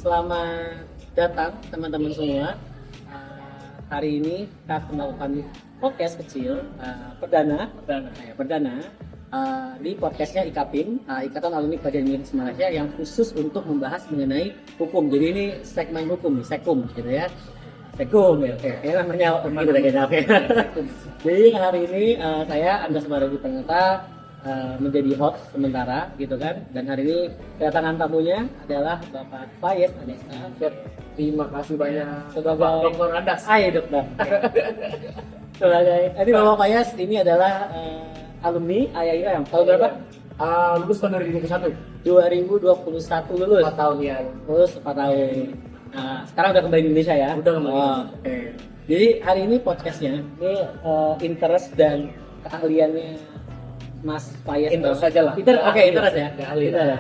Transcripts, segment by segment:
Selamat datang teman-teman semua. Hari ini kita akan melakukan podcast kecil perdana di podcastnya IKAPIM, Ikatan Alumni Pelajaran Inggris Malaysia, yang khusus untuk membahas mengenai hukum. Jadi ini segmen hukum, sekum gitu ya. Sekum ya, oke. Namanya gitu kayaknya. Oke. Jadi hari ini saya Andas Marawi Penata menjadi host sementara gitu kan, dan hari ini kedatangan tamunya adalah Bapak Faiz Anesta. Terima kasih banyak Sebagai Dr. Andas. Dokter. Sebagai ini Bapak Faiz ini adalah alumni IAIM tahun berapa? Lulus tahun 2021. 2021 lulus. 4 tahun ya. Lulus 4 tahun. Nah, sekarang udah kembali Indonesia ya? Udah kembali. Oke. Jadi hari ini podcastnya ini interest dan keahliannya Mas Faiz. Interest saja lah. Interest ya.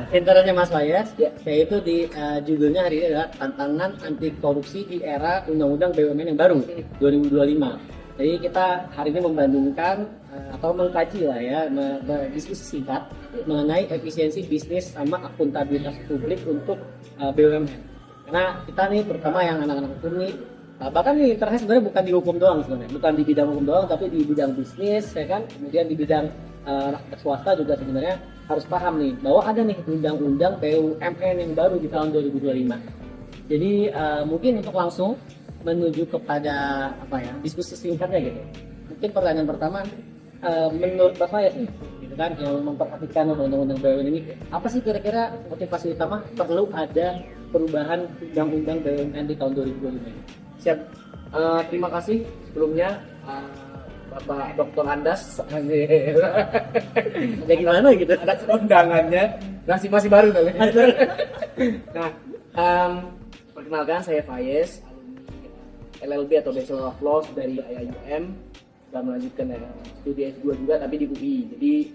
Interestnya Mas Faiz, Ya. yaitu di judulnya hari ini adalah tantangan anti korupsi di era Undang-Undang BUMN yang baru 2025. Jadi kita hari ini membandingkan atau mengkaji lah ya, berdiskusi singkat mengenai efisiensi bisnis sama akuntabilitas publik untuk BUMN. Karena kita nih terutama yang anak-anak hukum nih, bahkan nih interest sebenarnya bukan di hukum doang sebenarnya, bukan di bidang hukum doang, tapi di bidang bisnis ya kan, kemudian di bidang rakyat swasta juga sebenarnya harus paham nih bahwa ada nih undang-undang BUMN yang baru di tahun 2025. Jadi mungkin untuk langsung menuju kepada diskusi singkatnya gitu. Mungkin pertanyaan pertama, menurut Bapak ya sih, gitu kan, yang memperhatikan undang-undang BUMN ini, apa sih kira-kira motivasi utama perlu ada perubahan undang-undang BUMN di tahun 2025 ini? Siap. Terima kasih sebelumnya Bapak Dr. Andas. Ya gimana gitu? Ada undangannya. Masih baru kali. Nah, perkenalkan saya Faiz, alumni LLB atau Bachelor of Laws dari IAIM. Sudah melanjutkan studi S2 juga, tapi di UI. Jadi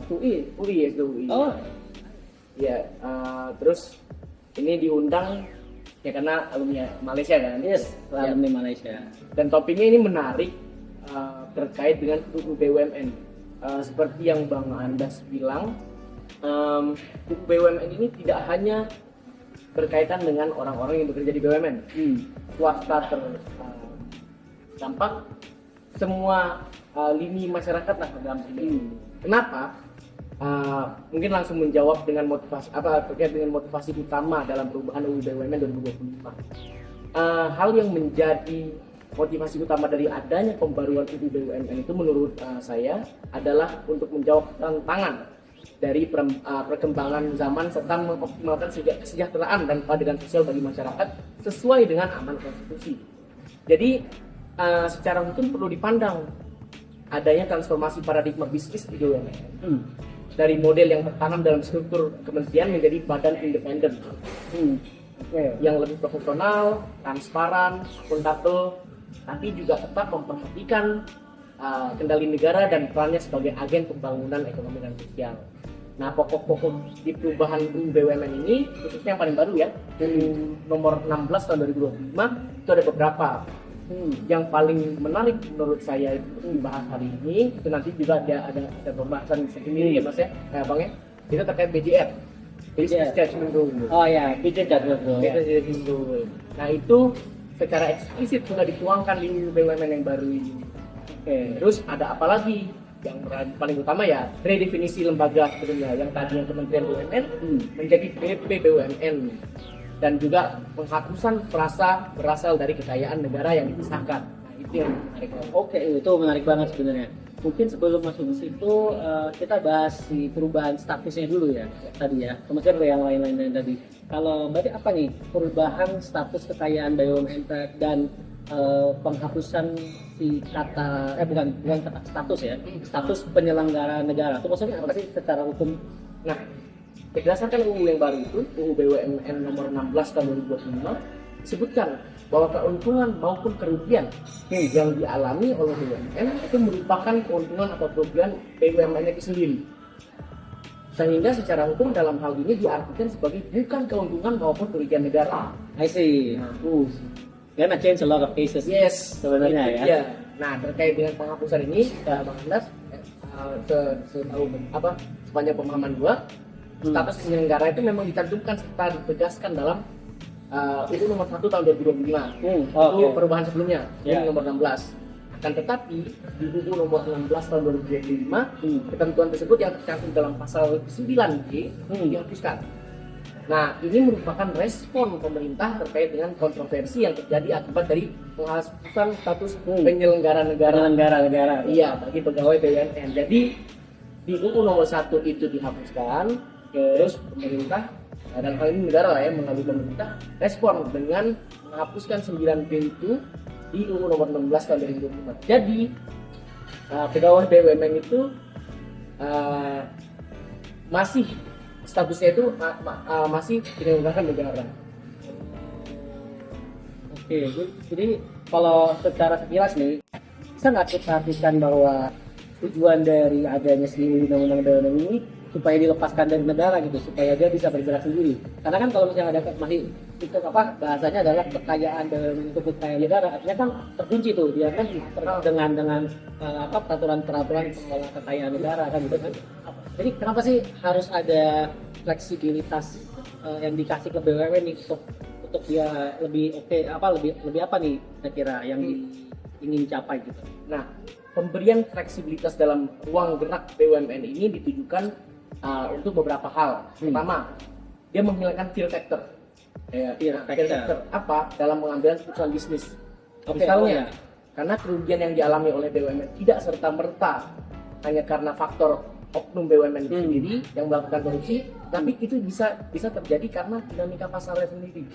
UI S2 UI. Oh. Ya, terus ini diundang ya karena alumni Malaysia kan. Yes, alumni Malaysia. Dan topiknya ini menarik terkait dengan UU BUMN. Seperti yang Bang Andas bilang, UU BUMN ini tidak hanya berkaitan dengan orang-orang yang bekerja di BUMN. Swasta terdampak, semua lini masyarakat lah dalam ini. Kenapa? Mungkin langsung menjawab dengan motivasi terkait dengan motivasi utama dalam perubahan UU BUMN 2025. Hal yang menjadi motivasi utama dari adanya pembaruan UU BUMN itu menurut saya adalah untuk menjawab tantangan dari perkembangan zaman serta mengoptimalkan kesejahteraan dan keadilan sosial bagi masyarakat sesuai dengan amanat konstitusi. Jadi secara hukum perlu dipandang adanya transformasi paradigma bisnis di BUMN. Dari model yang tertanam dalam struktur kementerian menjadi badan independen yang lebih profesional, transparan, akuntabel, tapi juga tetap memperhatikan kendali negara dan perannya sebagai agen pembangunan ekonomi dan sosial. Nah, pokok-pokok di perubahan UU BUMN ini, khususnya yang paling baru ya, nomor 16 tahun 2025, itu ada beberapa. Yang paling menarik menurut saya itu dibahas hari ini, itu nanti juga ada pembahasan sendiri ya Mas ya, Bang ya, itu terkait BJR. Business Judgment Rule. Oh ya, Business Judgment Rule. Nah, itu secara eksplisit sudah dituangkan di UU BUMN yang baru ini. Terus ada apa lagi? Yang paling utama ya redefinisi lembaga sebelumnya, yang tadinya Kementerian BUMN menjadi BPBUMN, dan juga penghapusan frasa berasal dari kekayaan negara yang dipisahkan. Nah, itu yang menarik. Oke, itu menarik banget sebenarnya. Mungkin sebelum masuk ke situ kita bahas si perubahan statusnya dulu ya tadi ya. Kemudian yang lain-lain tadi. Kalau berarti apa nih perubahan status kekayaan BUMN dan penghapusan si kata bukan kata status ya, status penyelenggara negara. Itu maksudnya apa sih secara hukum? Nah, berdasarkan UU yang baru itu, UU BUMN nomor 16 tahun 2025, disebutkan bahwa keuntungan maupun kerugian yang dialami oleh BUMN itu merupakan keuntungan atau kerugian BUMN itu sendiri. Sehingga secara hukum dalam hal ini diartikan sebagai bukan keuntungan maupun kerugian negara. I see. Karena change a lot of cases. Yes, sebenarnya ya. Ya. Nah, terkait dengan penghapusan ini, Bang Andas, sepanjang pemahaman gua, status penyelenggara itu memang dicantumkan serta ditegaskan dalam UU nomor 1 tahun 2025. Itu perubahan sebelumnya, ini nomor 16. Akan tetapi di UU nomor 16 tahun 2025, ketentuan tersebut yang tercantum dalam pasal 9G dihapuskan. Nah, ini merupakan respon pemerintah terkait dengan kontroversi yang terjadi akibat dari penghapusan status penyelenggara negara. Iya, bagi pegawai BUMN. Jadi di UU nomor 1 itu dihapuskan, terus pemerintah, dalam hal ini negara lah ya, melalui pemerintah, respon dengan menghapuskan 9P itu di UU nomor 16 tahun 2025. Jadi pegawai BUMN itu masih statusnya itu masih penyelenggara negara. Oke, jadi kalau secara sekilas nih, bisa nggak kita artikan bahwa tujuan dari adanya si undang-undang BUMN ini supaya dilepaskan dari negara gitu, supaya dia bisa bergerak sendiri. Karena kan kalau misalnya ada masih itu bahasanya adalah kekayaan BUMN itu kekayaan negara, artinya kan terkunci tuh dia kan dengan peraturan-peraturan pengelola kekayaan negara kan gitu kan. Jadi kenapa sih harus ada fleksibilitas yang dikasih ke BUMN nih untuk dia lebih lebih apa nih kira-kira yang ingin dicapai gitu. Nah, pemberian fleksibilitas dalam ruang gerak BUMN ini ditujukan untuk beberapa hal. Pertama, dia menghilangkan fear factor. Fear factor apa? Dalam mengambil keputusan bisnis. Misalnya, karena kerugian yang dialami oleh BUMN tidak serta-merta hanya karena faktor oknum BUMN sendiri yang melakukan korupsi, tapi itu bisa terjadi karena dinamika pasarnya sendiri.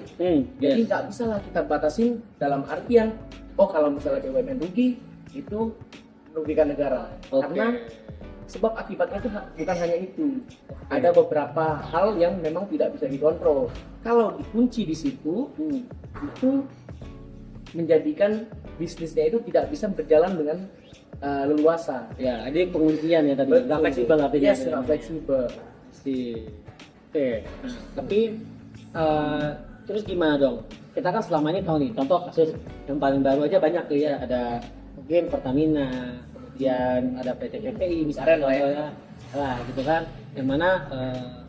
Jadi nggak bisa lah kita batasin dalam artian, kalau misalnya BUMN rugi, itu merugikan negara. Karena sebab akibatnya itu bukan hanya itu. Ada beberapa hal yang memang tidak bisa dikontrol. Kalau dikunci di situ, itu menjadikan bisnisnya itu tidak bisa berjalan dengan leluasa. Ya, jadi penguncian ya tadi. Nggak fleksibel artinya. Yes, nggak fleksibel. Oke. Nah, tapi terus gimana dong? Kita kan selama ini tahu nih, contoh kasus yang paling baru aja banyak tuh ya. Ada mungkin Pertamina, kemudian ada PT CPI misalnya lah ya. Lah gitu kan. Yang mana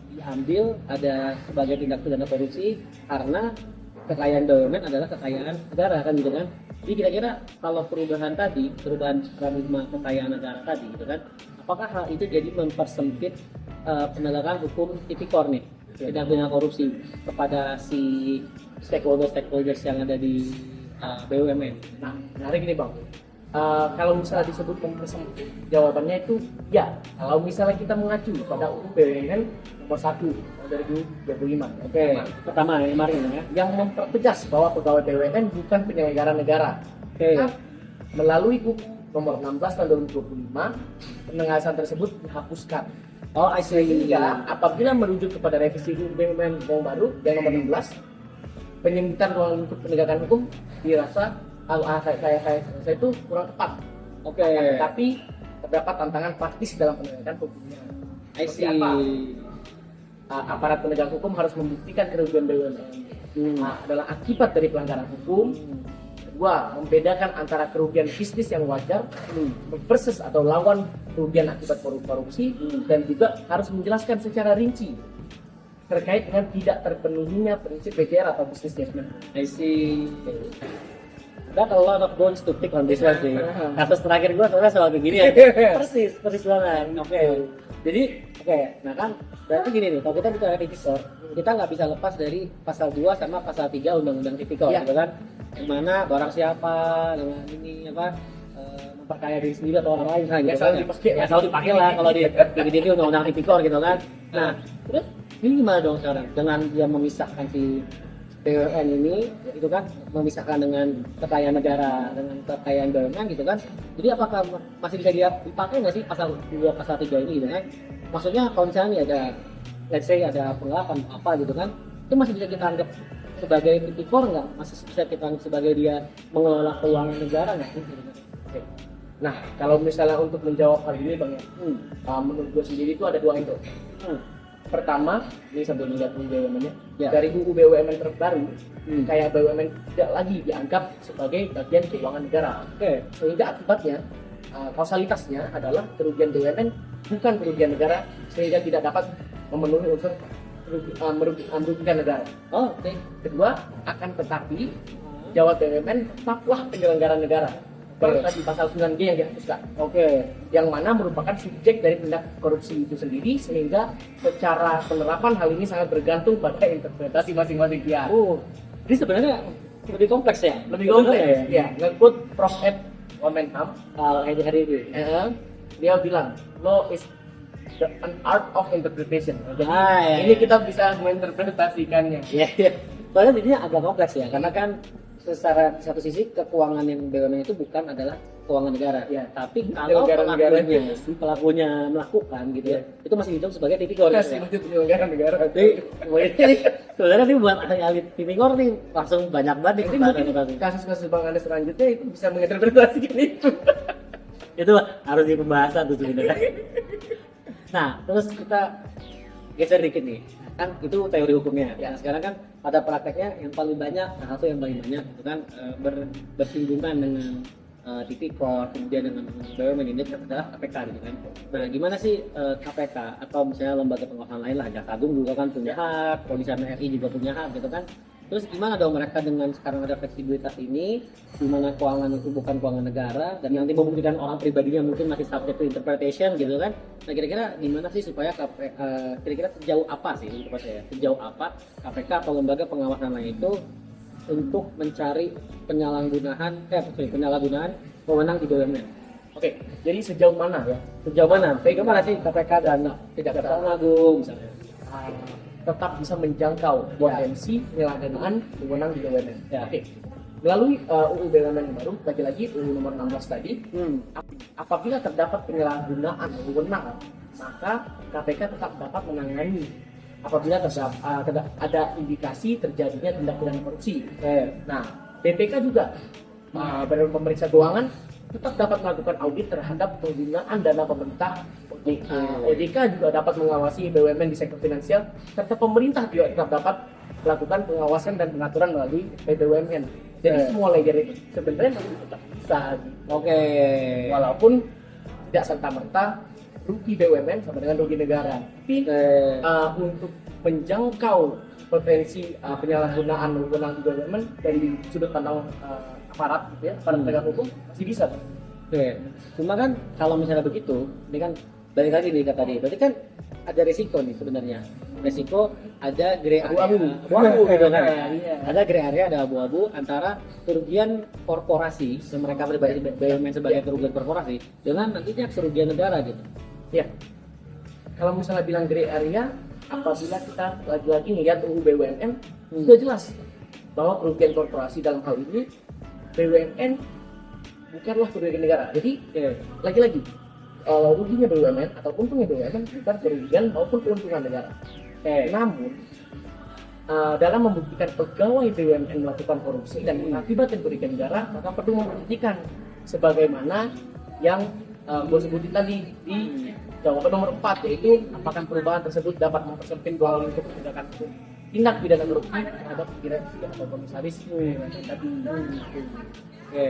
diambil ada sebagai tindak pidana korupsi karena kekayaan BUMN adalah kekayaan negara kan gitu kan. Jadi kira-kira kalau perubahan paradigma kekayaan negara tadi gitu kan, apakah hal itu jadi mempersempit penegakan hukum tipikor nih tindak pidana korupsi kepada si stakeholders yang ada di BUMN? Nah, menarik nih Bang. Kalau misalnya disebut mempersempit, jawabannya itu ya. Kalau misalnya kita mengacu pada UU BUMN nomor 1 dari 2025. Pertama yang kemarin ya, yang mempertegas bahwa pegawai BUMN bukan penyelenggara negara. Melalui UU nomor 16 tahun 2025, penegasan tersebut dihapuskan. Sehingga apabila merujuk kepada revisi UU BUMN yang baru yang nomor 16, penyempitan ruang lingkup penegakan hukum dirasa saya itu kurang tepat. Tapi terdapat tantangan praktis dalam penegakan hukumnya. Aparat penegak hukum harus membuktikan kerugian BUMN adalah akibat dari pelanggaran hukum. Kedua, membedakan antara kerugian bisnis yang wajar versus atau lawan kerugian akibat korupsi, dan juga harus menjelaskan secara rinci terkait dengan tidak terpenuhinya prinsip BJR atau business judgment. Got a lot of bones to pick on this one sih. Kasus terakhir gue soalnya soal begini ya. Persis banget. Jadi, nah kan berarti gini nih, kalau kita bicara tipikor, kita nggak bisa lepas dari pasal 2 sama pasal 3 Undang-Undang Tipikor, gitu kan? Yang mana barang siapa dengan ini memperkaya diri sendiri atau orang lain kan, gitu kan? Selalu dipakai lah kalau di Undang-Undang Tipikor gitu kan. Nah, terus ini gimana dong sekarang dengan dia memisahkan si BUMN ini, itu kan memisahkan dengan kekayaan negara dengan kekayaan BUMN gitu kan. Jadi apakah masih bisa dia dipakai nggak sih pasal 2 pasal 3 ini gitu kan? Maksudnya kalau misalnya ada let's say ada pengelapan apa gitu kan, itu masih bisa kita anggap sebagai tipikor nggak? Masih bisa kita anggap sebagai dia mengelola keuangan negara nggak sih? Nah, kalau misalnya untuk menjawab hal ini Bang ya, menurut gue sendiri itu ada 2 itu. Pertama, ini sambil melihat UU BUMN-nya, dari UU BUMN terbaru, kayak BUMN tidak lagi dianggap sebagai bagian keuangan negara. Sehingga akibatnya, kausalitasnya adalah kerugian BUMN bukan kerugian negara, sehingga tidak dapat memenuhi unsur merugikan negara. Oh, oke. Kedua, akan tetapi jawab BUMN tetaplah penyelenggara negara. Baru tadi pasal 9G yang dihapuskan. Oke. Yang mana merupakan subjek dari tindak korupsi itu sendiri, sehingga secara penerapan hal ini sangat bergantung pada interpretasi masing-masing pihak. Jadi sebenarnya lebih kompleks ya? Lebih kompleks ya. Nge-quote Prof. Ed Wamenham Hari ini. dia bilang law is an art of interpretation. Jadi Ya. ini kita bisa menginterpretasikannya. Iya, iya. Soalnya jadinya agak kompleks ya, karena kan secara satu sisi keuangan yang BUMN itu bukan adalah keuangan negara. Ya. Tapi kalau Negara-negaranya. pelakunya melakukan gitu ya, itu masih dihitung sebagai tipikor. Kasih Ya. wujud penyelenggara negara. Jadi sebenarnya ini buat ahli tipikor nih langsung banyak banget nih Nanti pembahasan mungkin tadi. kasus-kasus Bang Anda selanjutnya itu bisa menginterpretasikan itu. Itu harus di pembahasan tuh sebenarnya. Nah, terus kita geser dikit nih. Kan itu teori hukumnya. Ya. Nah, sekarang kan pada prakteknya yang paling banyak, salah satu yang paling banyak itu kan bersinggungan dengan tipikor, kemudian dengan BUMN ini adalah KPK gitu kan. Nah, gimana sih KPK atau misalnya lembaga pengawasan lain lah, Jaksa Agung juga kan punya hak, Komisioner RI juga punya hak gitu kan. Terus gimana dong mereka dengan sekarang ada fleksibilitas ini, di mana keuangan itu bukan keuangan negara dan nanti membuktikan orang pribadinya mungkin masih subject to interpretation gitu kan. Nah, kira-kira gimana sih supaya kira-kira sejauh apa sih untuk saya? Sejauh apa KPK atau lembaga pengawasan lain itu untuk mencari penyalahgunaan wewenang di BUMN? Oke, jadi sejauh mana ya? Sejauh mana? Bagaimana sih KPK dan Tidak Jaksa Agung misalnya? Tetap bisa menjangkau potensi penyalahgunaan wewenang di BUMN. Ya. Oke. Melalui UU BUMN yang baru, lagi-lagi UU nomor 16 tadi, apabila terdapat penyalahgunaan wewenang, maka KPK tetap dapat menangani apabila ada indikasi terjadinya tindak pidana korupsi. Nah, BPK juga Badan Pemeriksa Keuangan tetap dapat melakukan audit terhadap penggunaan dana pemerintah. OJK juga dapat mengawasi BUMN di sektor finansial, serta pemerintah juga tetap dapat melakukan pengawasan dan pengaturan melalui BUMN. Jadi semua layer itu sebenarnya masih tetap bisa. Oke. Walaupun tidak serta-merta rugi BUMN sama dengan rugi negara. Tapi untuk menjangkau potensi penyalahgunaan wewenang di BUMN dari sudut pandang aparat gitu ya, aparat penegak hukum masih bisa. Oke. Cuma kan kalau misalnya begitu, ini kan balik lagi nih kata dia. Berarti kan ada resiko nih sebenarnya. Resiko ada gray area. Abu-abu gitu kan. Iya. Ada gray area, ada abu-abu antara kerugian korporasi yang mereka pribadi BUMN sebagai kerugian korporasi dengan nantinya kerugian negara gitu. Ya. Kalau misalnya bilang gray area, apabila kita lagi-lagi melihat UU BUMN, sudah jelas bahwa kerugian korporasi dalam hal ini BUMN bukanlah kerugian negara. Jadi lagi-lagi ruginya BUMN atau untungnya BUMN bukan kerugian maupun keuntungan negara. Namun dalam membuktikan pegawai BUMN melakukan korupsi dan mengakibatkan kerugian negara, maka perlu membuktikan sebagaimana yang gue sebutin tadi di jawaban nomor 4, yaitu apakah perubahan tersebut dapat mempersempit ruang lingkup tindakan tindak pidana korupsi terhadap direksi atau komisaris tadi. Oke.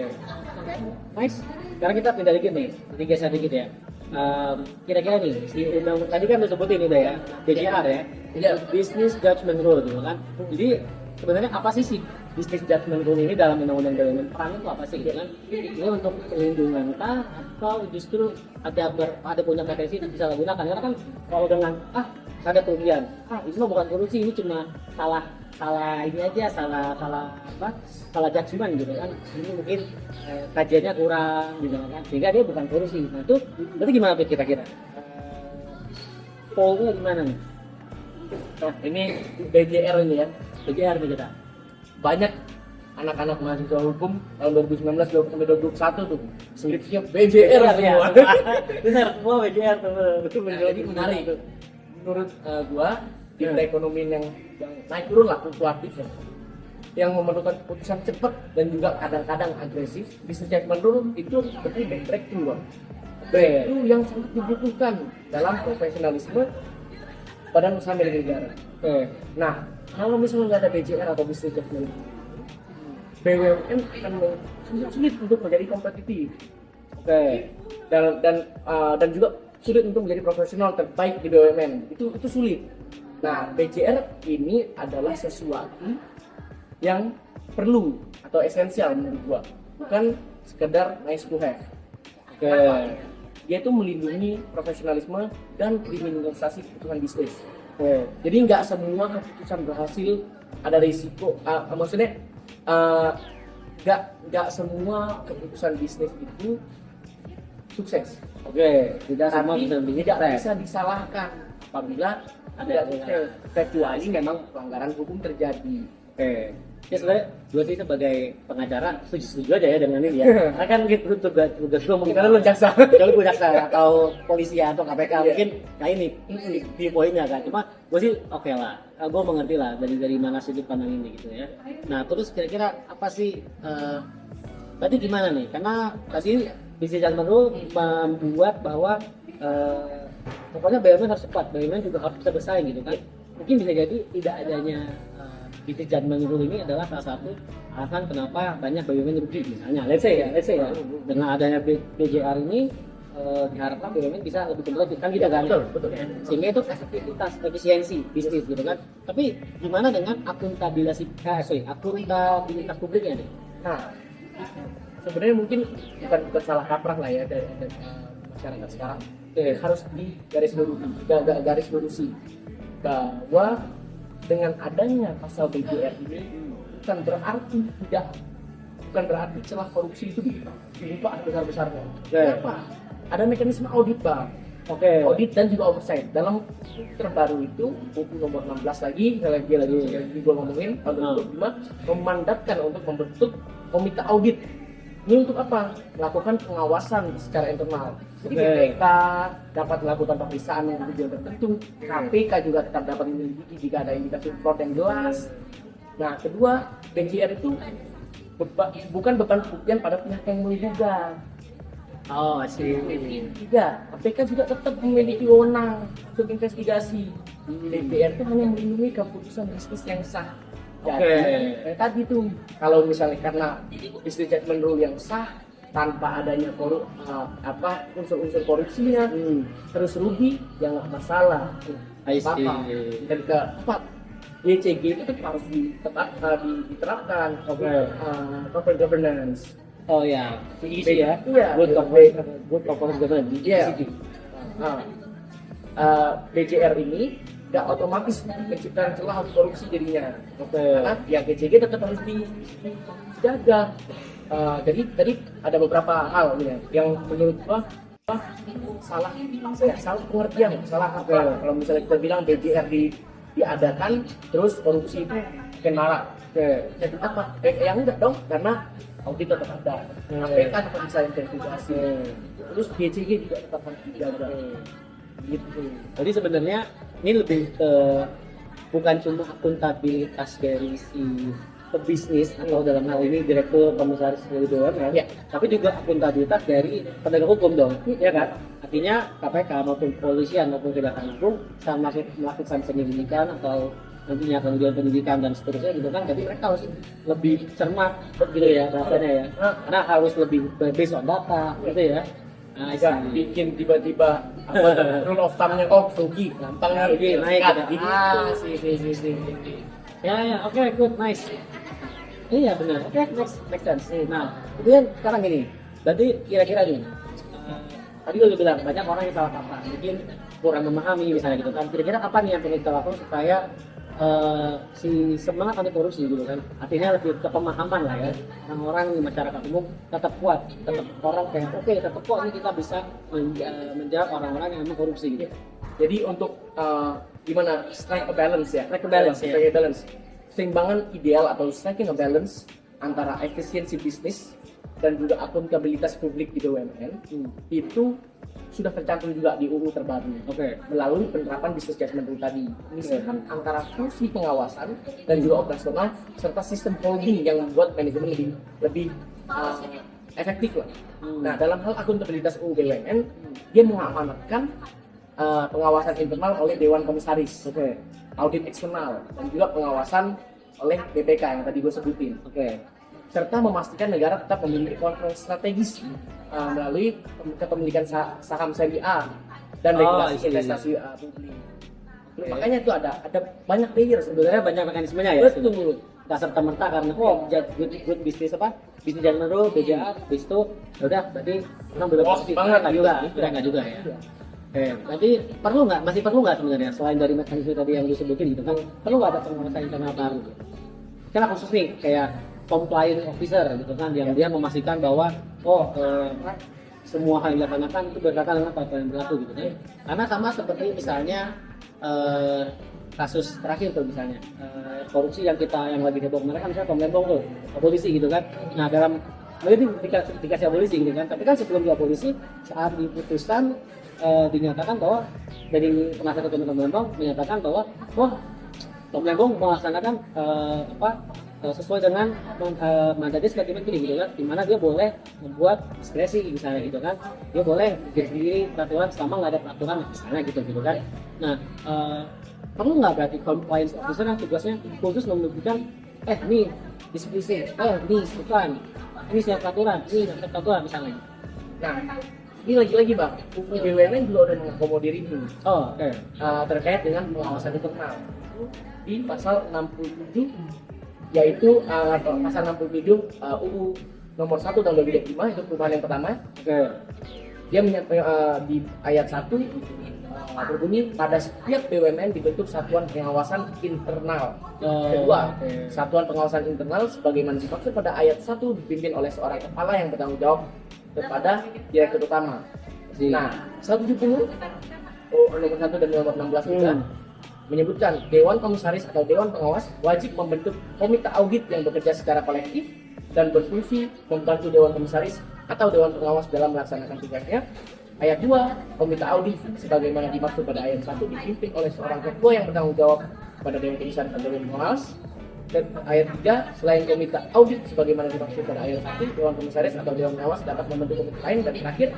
Nice. Sekarang kita pindah dikit nih, geser dikit ya. Kira-kira nih, si undang tadi kan udah sebutin udah ya, BJR ya, Business Judgment Rule gitu kan. Jadi sebenarnya apa sih Business Judgment Rule ini dalam undang-undang BUMN? Perannya itu apa sih gitu kan? Ini untuk perlindungan kah atau justru ada punya potensi yang bisa digunakan? Karena kan kalau dengan ada kerugian, ini mah bukan korupsi, ini cuma salah ini aja, salah judgment gitu kan. Ini mungkin kajiannya kurang gitu kan, sehingga dia bukan korupsi. Nah itu berarti gimana tuh kira-kira? Polnya gimana nih? Nah, ini BJR ini ya. BJR nih kita. Banyak anak-anak mahasiswa hukum tahun 2019 sampai 2021 tuh skripsinya BJR semua. Benar, semua BJR tuh. Nah, jadi menarik. Menurut gua di perekonomian yang naik turun lah fluktuatif ya, yang memerlukan keputusan cepat dan juga kadang-kadang agresif, business judgment rule itu seperti breakthrough, breakthrough yang sangat dibutuhkan dalam profesionalisme badan usaha milik negara. Nah, kalau misalnya nggak ada BJR atau business judgment rule, BUMN akan sulit untuk menjadi kompetitif. Dan juga sulit untuk menjadi profesional terbaik di BUMN. Itu sulit. Nah, BJR ini adalah sesuatu yang perlu atau esensial menurut gua, bukan sekedar nice to have. Kenapa? Dia itu melindungi profesionalisme dan kriminalisasi keputusan bisnis. Jadi nggak semua keputusan berhasil ada risiko. Maksudnya nggak semua keputusan bisnis itu sukses. Tidak semua Tapi bisa tidak bisa disalahkan apabila ada sukses, kecuali memang pelanggaran hukum terjadi. Ya sebenarnya gue sih sebagai pengacara setuju aja ya dengan ini ya. Karena kan gitu tugas gue mungkin Karena lu jaksa. kalau gue jaksa atau polisi atau KPK Iya. mungkin kayak ini di poinnya kan. Cuma gue sih oke lah. Gue mengerti lah dari mana sudut pandang ini gitu ya. Nah terus kira-kira apa sih tadi gimana nih? Karena tadi bisnis Rule membuat bahwa pokoknya BUMN harus cepat, BUMN juga harus bisa bersaing gitu kan. Mungkin bisa jadi tidak adanya bisnis Rule ini adalah salah satu alasan kenapa banyak BUMN rugi misalnya. Let's say ya, dengan adanya BJR ini diharapkan BUMN bisa lebih kompetitif kan gitu kan. Betul. Sehingga itu efektivitas, efisiensi bisnis gitu kan. Tapi gimana dengan akuntabilitas publiknya nih? Nah, sebenarnya mungkin bukan salah kaprah lah ya dari masyarakat sekarang. Harus garis lurusi bahwa dengan adanya pasal BJR ini bukan berarti celah korupsi itu dibuka besar-besarnya. Kenapa? Ada mekanisme audit, Bang. Audit dan juga oversight. Dalam terbaru itu buku nomor 16 lagi gue ngomongin tahun 2005 memandatkan untuk membentuk komite audit. Ini untuk apa? Melakukan pengawasan secara internal. Jadi BPK dapat melakukan pemeriksaan yang tujuan tertentu, KPK juga tetap dapat menyelidiki jika ada indikasi fraud yang jelas. Nah, kedua, BJR itu bukan beban pembuktian pada pihak yang menggugat. Tidak, KPK juga tetap memiliki wewenang untuk investigasi. BJR itu hanya melindungi keputusan bisnis yang sah. Jadi, tadi tuh kalau misalnya karena business judgment rule yang sah tanpa adanya unsur-unsur korupsinya, terus rugi ya nggak masalah. Dan keempat, YCG itu tetap harus diterapkan corporate governance. CEC ya. Good corporate governance. BJR ini nggak otomatis menciptakan celah korupsi jadinya. Karena ya GCG tetap harus dijaga. Jadi tadi ada beberapa hal ya yang menurut gua salah pengertian, salah apa? Kalau misalnya kita bilang BJR diadakan terus korupsi itu makin marak. Jadi apa? Yang enggak dong, karena audit tetap ada, KPK tetap bisa investigasi, terus GCG juga tetap harus dijaga. Gitu. Jadi sebenarnya ini lebih ke bukan cuma akuntabilitas dari si pebisnis atau dalam hal ini direktur komisaris dari BUMN, tapi juga akuntabilitas dari penegak hukum dong, ya kan? Artinya KPK maupun kepolisian maupun tindakan hukum sama melakukan penyelidikan atau nantinya kemudian pendidikan dan seterusnya gitu kan. Jadi mereka harus lebih cermat gitu ya rasanya ya, karena harus lebih based on data gitu ya. Bikin tiba-tiba rule of thumb-nya rugi, gampang rugi naik Ya, oke, good, nice. Iya benar, oke, make sense. Nah, kemudian sekarang gini, berarti kira-kira nih, tadi gue udah bilang banyak orang yang salah kaprah, mungkin kurang memahami misalnya gitu kan. Kira-kira apa nih yang perlu kita lakukan supaya si semangat anti korupsi gitu kan, artinya lebih ke pemahaman lah ya, orang-orang di masyarakat umum tetap kuat, tetap orang kayak oke, tetap kuat nih kita bisa menjawab orang-orang yang memang korupsi gitu. Jadi untuk gimana strike a balance ya, keseimbangan ideal atau striking a balance antara efisiensi bisnis dan juga akuntabilitas publik di BUMN itu sudah tercantum juga di UU terbaru. Melalui penerapan business judgment rule tadi. Misalkan antara fungsi pengawasan dan juga operasional serta sistem holding yang membuat manajemen lebih efektif lah. Nah, dalam hal akuntabilitas UU BUMN, dia mengamanatkan pengawasan internal oleh Dewan Komisaris, audit eksternal, dan juga pengawasan oleh BPK yang tadi gue sebutin. Serta memastikan negara tetap memiliki kontrol strategis melalui kepemilikan saham seri A dan regulasi isi. investasi publik. Makanya itu ada banyak layer Sebenarnya banyak mekanismenya ya. betul. Nggak serta-merta karena good bisnis bisnis jalan dulu BJA habis itu udah berarti orang belum pasti banget enggak juga ya. Oke, berarti masih perlu nggak sebenarnya selain dari mekanisme tadi yang disebutin gitu kan, perlu nggak ada pengawasan internal baru gitu? Karena khusus nih kayak compliance officer gitu kan, yang dia memastikan bahwa semua hal yang dilaksanakan itu berdasarkan dengan peraturan yang berlaku gitu kan. Karena sama seperti misalnya kasus terakhir tuh misalnya korupsi yang lagi heboh kemarin kan misalnya Komlembong tuh abolisi gitu kan. Nah dalam itu dikasih abolisi gitu kan, tapi kan sebelum diabolisi saat diputuskan dinyatakan bahwa dari penasihat hukum Komlembong menyatakan bahwa Komlembong melaksanakan sesuai dengan mandatnya sebagai menteri gitu kan, dimana dia boleh membuat diskresi misalnya gitu kan, dia boleh bikin sendiri peraturan selama nggak ada peraturan misalnya gitu kan. Nah perlu nggak berarti compliance officer yang tugasnya khusus membuktikan nih diskusi, nih bukan, ini siap peraturan, ini nggak peraturan misalnya. Nah ini lagi-lagi bang, BUMN juga udah mengakomodir itu. Oke. Terkait dengan pengawasan internal di pasal 67, yaitu pasal 67 UU nomor 1 tahun 2005, itu perubahan yang pertama. Oke. Dia di ayat 1 berbunyi pada setiap BUMN dibentuk satuan pengawasan internal. Kedua, satuan pengawasan internal sebagaimana dimaksud pada ayat 1 dipimpin oleh seorang kepala yang bertanggung jawab kepada direktur utama. Nah, 170 nomor 1 dan nomor 16 juga menyebutkan Dewan Komisaris atau Dewan Pengawas wajib membentuk komite audit yang bekerja secara kolektif dan berfungsi membantu Dewan Komisaris atau Dewan Pengawas dalam melaksanakan tugasnya. Ayat 2, komite audit sebagaimana dimaksud pada ayat 1 dipimpin oleh seorang ketua yang bertanggung jawab pada Dewan Komisaris atau Dewan Pengawas. Dan ayat 3, selain komite audit sebagaimana dimaksud pada ayat 1, Dewan Komisaris atau Dewan Pengawas dapat membentuk komite lain. Dan terakhir,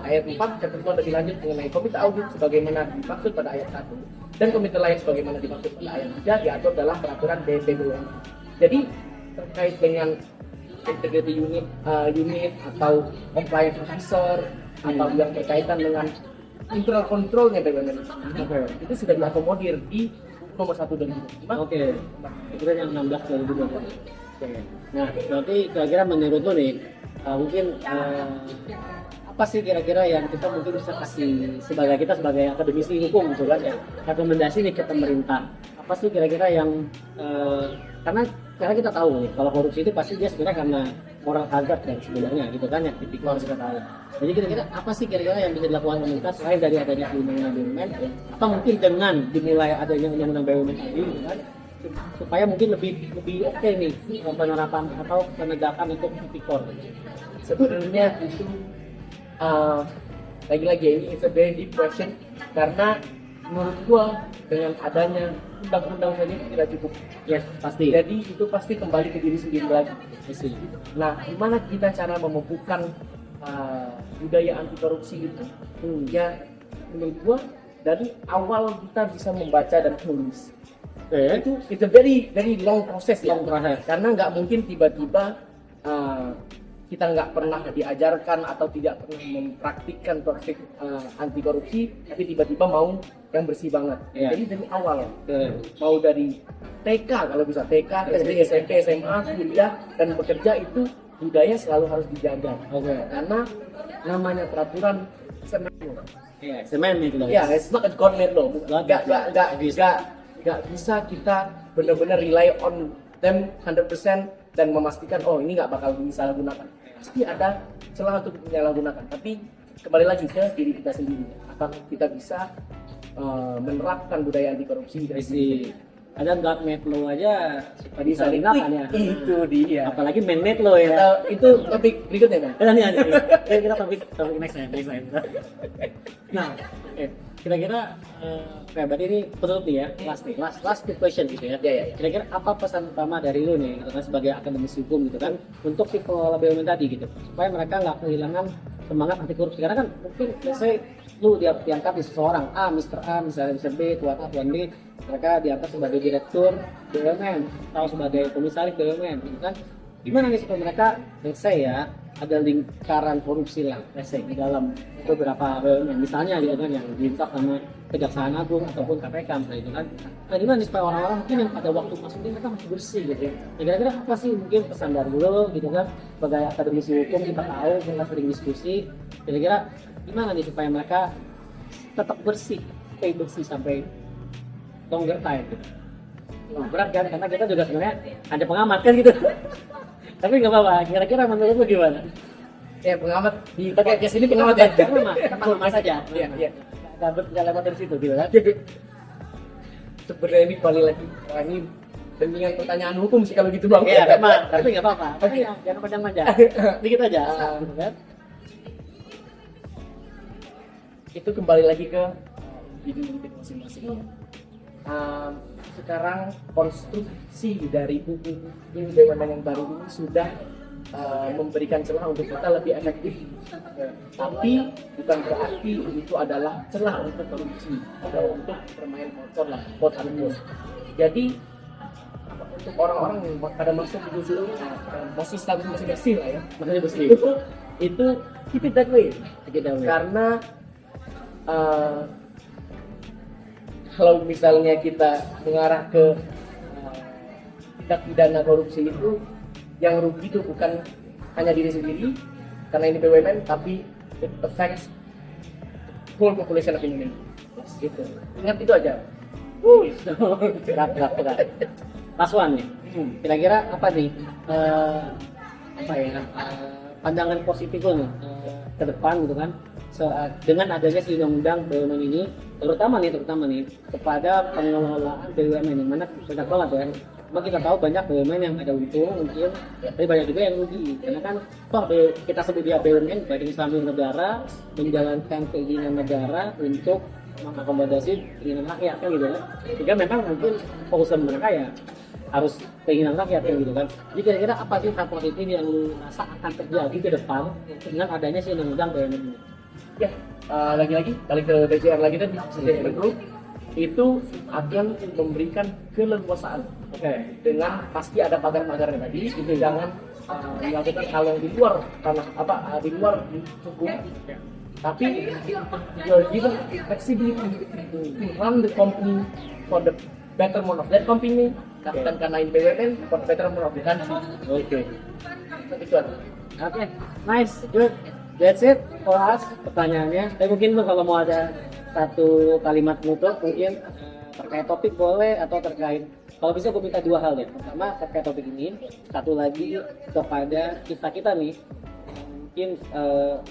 ayat 4, ketentuan lebih lanjut mengenai komite audit sebagaimana dimaksud pada ayat 1 dan komite lain sebagaimana dimaksud pada ayat 3 diatur dalam peraturan BUMN. Jadi terkait dengan integrity unit atau compliance officer atau yang berkaitan dengan internal controlnya BUMN itu sudah diakomodir di nomor 1 dan 2. Oke. Itu yang 16 2020. Oke. Nah, berarti kira-kira menurut lo nih mungkin apa sih kira-kira yang kita mungkin bisa kasih sebagai akademisi hukum gitu kan ya, rekomendasi nih ke pemerintah, apa sih kira-kira yang karena kita tahu nih kalau korupsi itu pasti dia sebenarnya karena moral hazard dan sebenarnya gitu kan ya, tipikal kita tahu. Jadi kira-kira apa sih kira-kira yang bisa dilakukan pemerintah selain dari adanya undang-undang BUMN atau mungkin dengan dimulai adanya undang-undang BUMN tadi gitu kan, supaya mungkin lebih oke nih penerapan atau penegakan untuk tipikor. Sebenarnya itu lagi-lagi ini it's a very deep question, karena menurut gua dengan adanya undang-undang saja tidak cukup. Yes, pasti. Jadi itu pasti kembali ke diri sendiri lagi. Nah, gimana kita cara memupukkan budaya anti korupsi itu? Ya, menurut gua dari awal kita bisa membaca dan menulis. Itu it's a very long process ya. Karena nggak mungkin tiba-tiba kita nggak pernah diajarkan atau tidak pernah mempraktikkan praktik anti korupsi, tapi tiba-tiba mau yang bersih banget. Jadi dari awal, mau dari TK kalau bisa TK, SD, SMP, SMA, kuliah dan bekerja itu budaya selalu harus dijaga. Karena namanya peraturan semen. Semen itu loh. Ya, it's not a government law. Nggak bisa kita benar-benar rely on them 100% dan memastikan ini nggak bakal disalahgunakan. Pasti ada celah untuk menyalahgunakan, tapi kembali lagi ke diri kita sendiri. Apakah kita bisa menerapkan budaya anti korupsi dari sini? Ada government law aja bisa digunakan ya. Itu dia. Apalagi man-made law ya. Itu topik berikutnya kan? Kita topik next time. Nah, kira-kira berarti ini penutup nih ya, last question gitu ya. Kira-kira apa pesan utama dari lu nih, gitu kan, sebagai akademisi hukum gitu kan, untuk si pengelola BUMN tadi gitu, supaya mereka nggak kehilangan semangat anti korupsi. Karena kan mungkin biasanya lu diangkat di seseorang Mr. A, misalnya Mr. B, Tuan A, Tuan B, mereka diangkat sebagai direktur BUMN atau sebagai komisaris BUMN gitu kan. Gimana nih supaya mereka, let's say ya, ada lingkaran korupsi lah, di dalam beberapa BUMN, misalnya gitu kan yang diungkap sama Kejaksaan Agung ataupun KPK misalnya itu kan. Nah gimana nih supaya orang-orang mungkin yang pada waktu masuk ini mereka masih bersih gitu ya. Nah, kira-kira apa sih mungkin pesan dari dulu gitu kan, sebagai akademisi hukum kita tahu, kita sering diskusi, kira-kira gimana nih supaya mereka tetap bersih, stay bersih sampai longer time gitu. Nah, berat kan, karena kita juga sebenarnya ada pengamat kan gitu. Tapi nggak apa-apa, kira-kira menurut lu gimana? Ya pengamat di Oke, podcast ini pengamat ya. Pengamat saja. Iya, iya. Nggak lewat dari situ gitu kan? Sebenarnya ini kembali lagi, wah ini dengan pertanyaan hukum sih kalau gitu bang. Iya, memang, tapi nggak apa-apa. Tapi jangan panjang-panjang, dikit aja. Gitu kan? Itu kembali lagi ke individu masing-masing. Sekarang konstruksi dari ini BUMN yang baru ini sudah memberikan celah untuk kita lebih efektif, tapi bukan berarti itu adalah celah untuk korupsi atau untuk bermain kotor lah, quote unquote. Jadi untuk orang-orang yang pada masa itu masih status masih bersih lah ya, Maksudnya bersih. itu keep it that way. Karena Karena kalau misalnya kita mengarah ke tindak pidana korupsi itu, yang rugi itu bukan hanya diri sendiri karena ini BUMN, tapi it affects whole population of Indonesia. Gitu. Ingat itu aja. berat. Mas Wan nih, kira-kira apa nih? Pandangan positif lo nih ke depan gitu kan? Dengan adanya si undang-undang BUMN ini, terutama nih kepada pengelolaan BUMN yang mana banyak banget ya. Cuma kita tahu banyak BUMN yang ada untung mungkin, tapi banyak juga yang rugi. Karena kan kita sebut dia BUMN, Badan Usaha Negara, menjalankan keinginan negara untuk mengakomodasi keinginan rakyat kan gitu kan. Sehingga memang mungkin fokus mereka ya harus keinginan rakyat kan gitu kan. Jadi kira-kira apa sih hal positif yang lu rasa akan terjadi ke depan dengan adanya si undang-undang BUMN ini? Ya, lagi-lagi balik ke BCR lagi tadi, Sustainable Group itu akan memberikan keleluasaan. Dengan pasti ada pagar-pagarnya tadi, itu jangan melakukan hal yang di luar tanah di luar hukum. Tapi you're given flexibility to run the company for the betterment of that company, dan karena ini BUMN for the betterment of the country. Itu aja. Oke, nice, good. That's it for us pertanyaannya. Tapi mungkin lu kalau mau ada satu kalimat penutup mungkin terkait topik boleh, atau terkait, kalau bisa gue minta dua hal deh. Pertama terkait topik ini, satu lagi kepada kita nih mungkin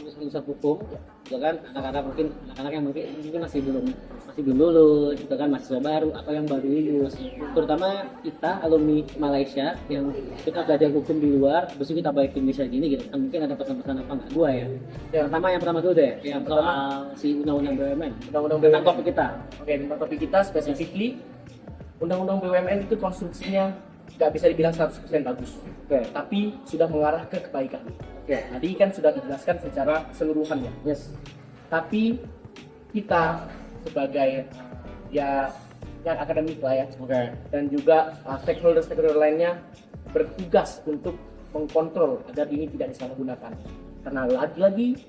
urusan hukum, gitu kan, anak-anak yang mungkin masih belum lulus, gitu kan, mahasiswa baru atau yang baru lulus, terutama kita alumni Malaysia yang kita belajar hukum di luar, terus kita balik ke Indonesia gini gitu kan, mungkin ada pesan-pesan apa nggak gua ya? Yang pertama dulu deh, yang pertama si undang-undang BUMN, tentang topik kita. Oke, tentang topik kita specifically, undang-undang BUMN itu konstruksinya nggak bisa dibilang 100% bagus, tapi sudah mengarah ke kebaikan. Tadi kan sudah dijelaskan secara keseluruhannya. Yes. Tapi kita sebagai yang akademik lah ya, dan juga stakeholder lainnya bertugas untuk mengkontrol agar ini tidak disalahgunakan. Karena lagi-lagi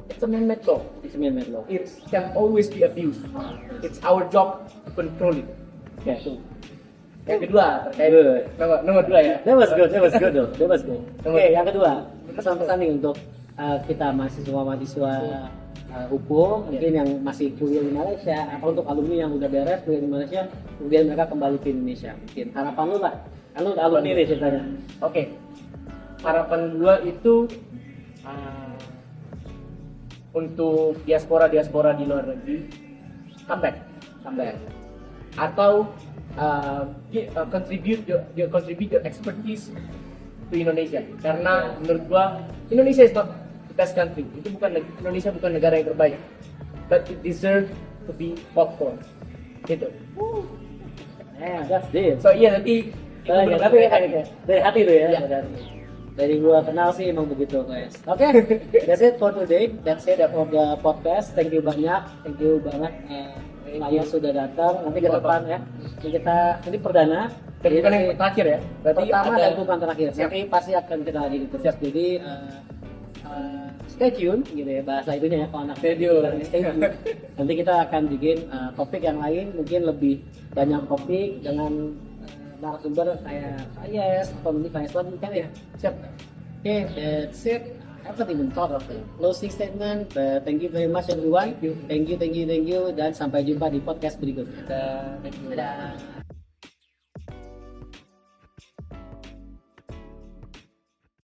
it's a man-made law. It can always be abused. It's our job to control it. Yang kedua terkait nomor 2 ya. That was good. Oke, yang kedua, pesan-pesan nih untuk kita mahasiswa hukum mungkin yang masih kuliah di Malaysia, atau untuk alumni yang udah beres kuliah di Malaysia kemudian mereka kembali ke Indonesia, mungkin harapan lu lah, kan lu alumni nih ceritanya. Oke, harapan gua itu untuk diaspora di luar negeri comeback atau contribute your expertise to Indonesia, karena menurut gua Indonesia is not the best country. Indonesia bukan negara yang terbaik, but it deserves to be fought for. Gitu. That's it. So iya nanti dari hati tuh ya. Iya. Dari gua kenal sih emang begitu guys. Oke, that's it for today. That's it for the podcast. Thank you banget. Maya sudah datang. Nanti ke depan ya. Ini perdana. Bukan yang terakhir ya. Berarti pertama dan bukan terakhir. Nanti pasti akan kita lagi terus. Jadi stay tune gitu ya bahasa itunya ya kalau anak Stay tune. stay tune. Nanti kita akan bikin topik yang lain mungkin lebih banyak topik dengan narasumber kayak saya atau mungkin Faisal kan ya. Siap. Okay, that's it. I haven't even thought of it. Closing statement. Thank you very much everyone. Thank you. Dan sampai jumpa di podcast berikutnya. Thank you. Dadah.